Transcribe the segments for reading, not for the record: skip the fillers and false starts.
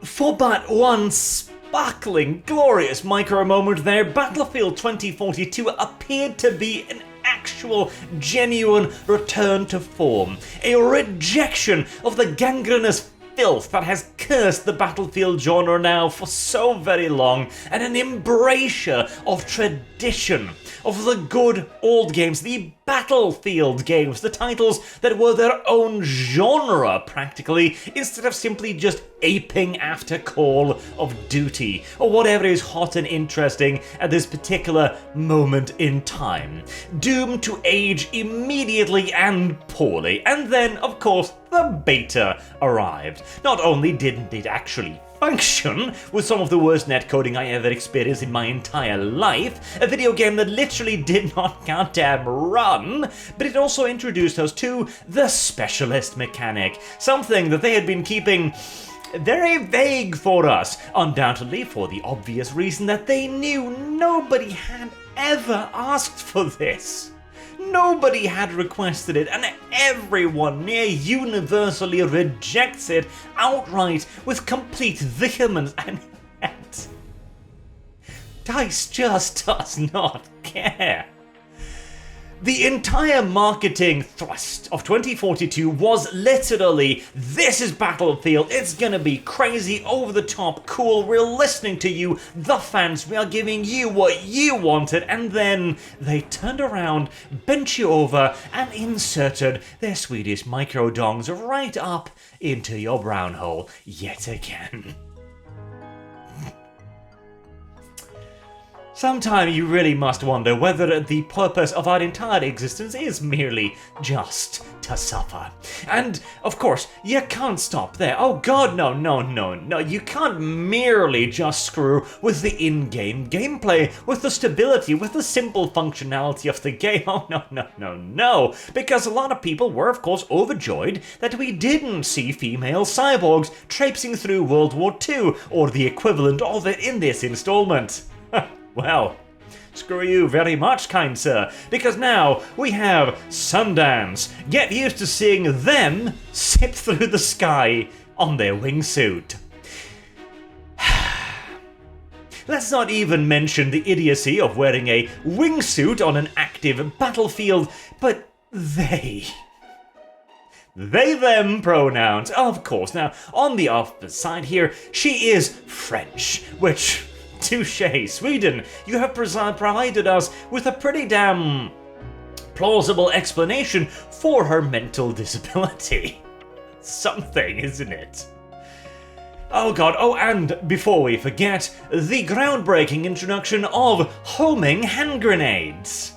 For but one sparkling, glorious micro moment there, Battlefield 2042 appeared to be an actual, genuine return to form. A rejection of the gangrenous filth that has cursed the Battlefield genre now for so very long, and an embracer of tradition, of the good old games, the Battlefield games, the titles that were their own genre practically, instead of simply just aping after Call of Duty, or whatever is hot and interesting at this particular moment in time. Doomed to age immediately and poorly, and then, of course, the beta arrived. Not only didn't it actually function, with some of the worst netcoding I ever experienced in my entire life, a video game that literally did not goddamn run, but it also introduced us to the specialist mechanic, something that they had been keeping very vague for us, undoubtedly for the obvious reason that they knew nobody had ever asked for this. Nobody had requested it, and everyone near universally rejects it outright with complete vehemence, and yet DICE just does not care. The entire marketing thrust of 2042 was literally, this is Battlefield, it's gonna be crazy, over the top, cool, we're listening to you, the fans, we are giving you what you wanted, and then they turned around, bent you over, and inserted their Swedish microdongs right up into your brown hole yet again. Sometimes you really must wonder whether the purpose of our entire existence is merely just to suffer. And, of course, you can't stop there. Oh god, no. You can't merely just screw with the in-game gameplay, with the stability, with the simple functionality of the game. Oh no. Because a lot of people were, of course, overjoyed that we didn't see female cyborgs traipsing through World War II, or the equivalent of it in this installment. Well, screw you very much, kind sir, because now we have Sundance. Get used to seeing them sit through the sky on their wingsuit. Let's not even mention the idiocy of wearing a wingsuit on an active battlefield, but they, them pronouns, of course. Now, on the opposite side here, she is French, which, touché, Sweden, you have provided us with a pretty damn plausible explanation for her mental disability. Something, isn't it? Oh god, and before we forget, the groundbreaking introduction of homing hand grenades.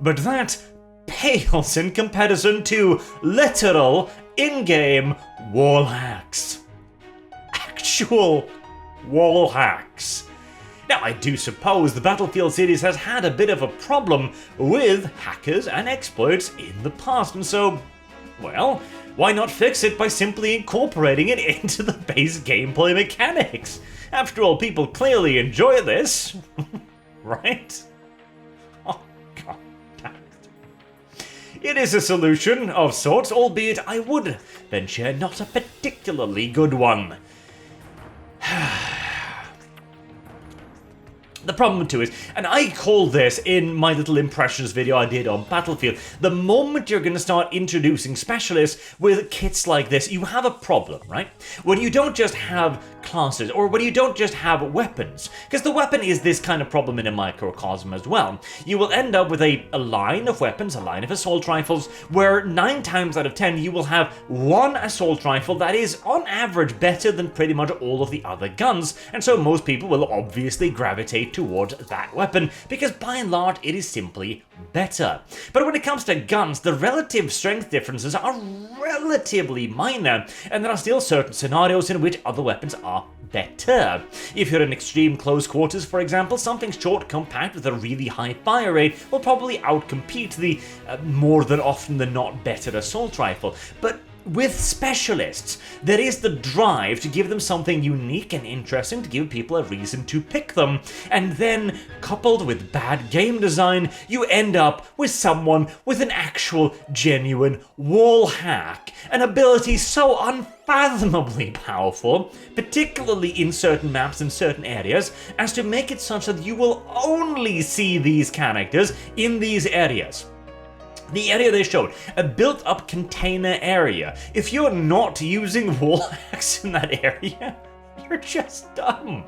But that pales in comparison to literal, in-game wall hacks. Actual wall hacks. Now, I do suppose the Battlefield series has had a bit of a problem with hackers and exploits in the past, and so, well, why not fix it by simply incorporating it into the base gameplay mechanics? After all, people clearly enjoy this, right? Oh, god damn it. It is a solution of sorts, albeit I would venture not a particularly good one. The problem too is, and I call this in my little impressions video I did on Battlefield, the moment you're going to start introducing specialists with kits like this, you have a problem, right? When you don't just have classes, or when you don't just have weapons, because the weapon is this kind of problem in a microcosm as well. You will end up with a line of weapons, a line of assault rifles, where 9 times out of 10 you will have one assault rifle that is on average better than pretty much all of the other guns, and so most people will obviously gravitate towards that weapon, because by and large it is simply better. But when it comes to guns, the relative strength differences are relatively minor, and there are still certain scenarios in which other weapons are better. If you're in extreme close quarters, for example, something short, compact with a really high fire rate will probably outcompete the more than often than not better assault rifle. But with specialists, there is the drive to give them something unique and interesting, to give people a reason to pick them. And then, coupled with bad game design, you end up with someone with an actual, genuine wall hack. An ability so unfathomably powerful, particularly in certain maps and certain areas, as to make it such that you will only see these characters in these areas. The area they showed, a built-up container area. If you're not using wall hacks in that area, you're just dumb.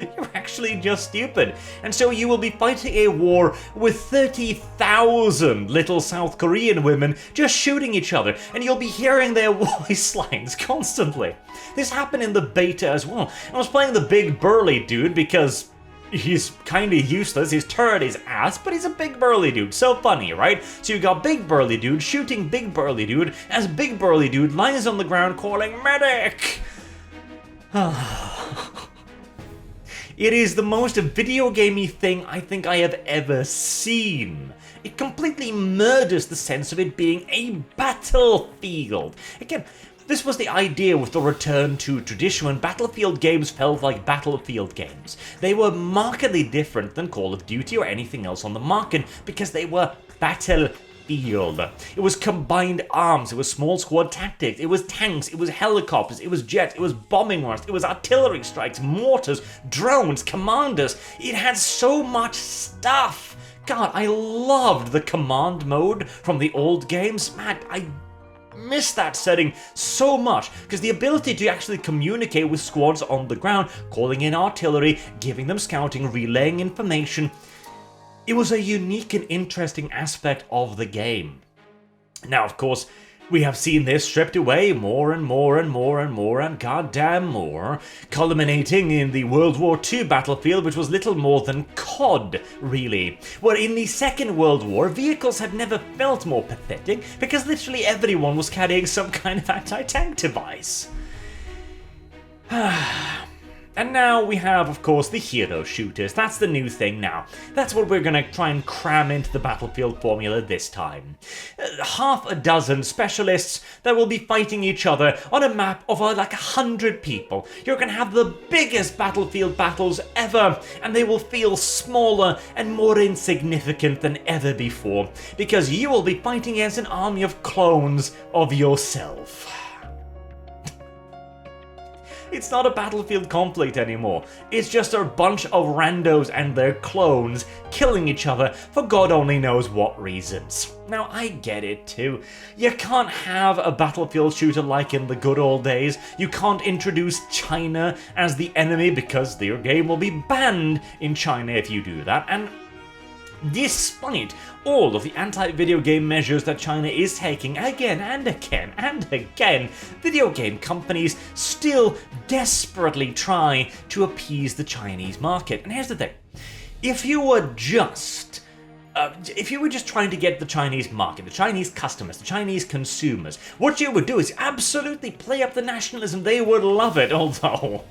You're actually just stupid. And so you will be fighting a war with 30,000 little South Korean women just shooting each other, and you'll be hearing their voice lines constantly. This happened in the beta as well. I was playing the big burly dude because he's kinda useless, his turret is ass, but he's a big burly dude, so funny, right? So you got big burly dude shooting big burly dude as big burly dude lies on the ground calling medic! It is the most video gamey thing I think I have ever seen. It completely murders the sense of it being a battlefield. Again, this was the idea with the return to tradition when Battlefield games felt like Battlefield games. They were markedly different than Call of Duty or anything else on the market because they were Battlefield. It was combined arms, it was small squad tactics, it was tanks, it was helicopters, it was jets, it was bombing runs, it was artillery strikes, mortars, drones, commanders. It had so much stuff. God, I loved the command mode from the old games. Man, I miss that setting so much, because the ability to actually communicate with squads on the ground, calling in artillery, giving them scouting, relaying information, it was a unique and interesting aspect of the game. Now, of course, we have seen this stripped away more and more and more and more and goddamn more, culminating in the World War II battlefield, which was little more than COD, really. Where in the Second World War, vehicles had never felt more pathetic, because literally everyone was carrying some kind of anti-tank device. And now we have, of course, the hero shooters. That's the new thing now. That's what we're gonna try and cram into the Battlefield formula this time. Half a dozen specialists that will be fighting each other on a map of like 100 people. You're gonna have the biggest Battlefield battles ever, and they will feel smaller and more insignificant than ever before, because you will be fighting against an army of clones of yourself. It's not a Battlefield conflict anymore. It's just a bunch of randos and their clones killing each other for God only knows what reasons. Now, I get it too. You can't have a Battlefield shooter like in the good old days. You can't introduce China as the enemy because your game will be banned in China if you do that. And despite all of the anti-video game measures that China is taking again and again and again, video game companies still desperately try to appease the Chinese market. And here's the thing, if you were just trying to get the Chinese market, the Chinese customers, the Chinese consumers, what you would do is absolutely play up the nationalism. They would love it, although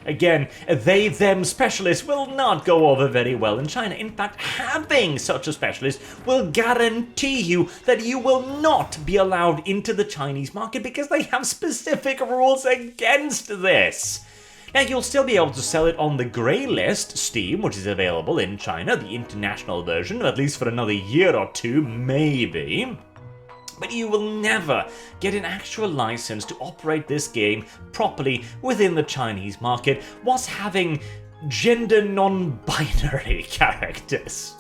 again, they-them specialists will not go over very well in China. In fact, having such a specialist will guarantee you that you will not be allowed into the Chinese market because they have specific rules against this. Now, you'll still be able to sell it on the grey list, Steam, which is available in China, the international version, at least for another year or two, maybe. But you will never get an actual license to operate this game properly within the Chinese market whilst having gender non-binary characters.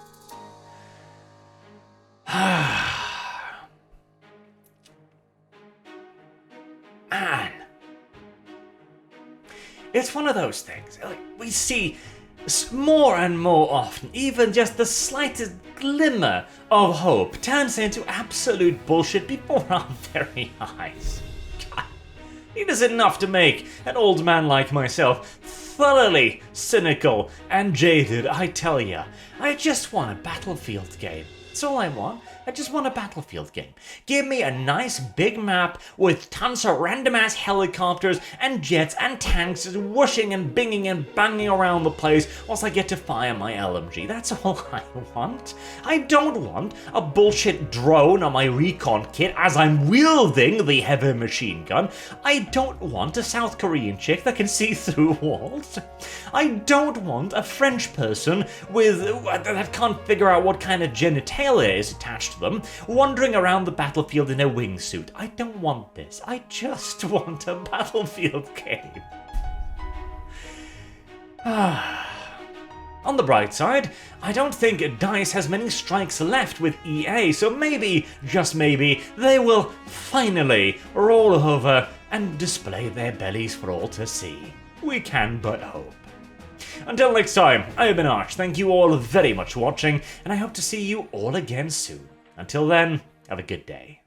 Man. It's one of those things. Like, we see more and more often, even just the slightest glimmer of hope turns into absolute bullshit before our very eyes. God, it is enough to make an old man like myself thoroughly cynical and jaded, I tell ya. I just want a Battlefield game. That's all I want. I just want a Battlefield game. Give me a nice big map with tons of random ass helicopters and jets and tanks whooshing and binging and banging around the place whilst I get to fire my LMG. That's all I want. I don't want a bullshit drone on my recon kit as I'm wielding the heavy machine gun. I don't want a South Korean chick that can see through walls. I don't want a French person that can't figure out what kind of genitalia is attached to them, wandering around the battlefield in a wingsuit. I don't want this. I just want a Battlefield game. On the bright side, I don't think DICE has many strikes left with EA, so maybe, just maybe, they will finally roll over and display their bellies for all to see. We can but hope. Until next time, I have been Arch. Thank you all very much for watching, and I hope to see you all again soon. Until then, have a good day.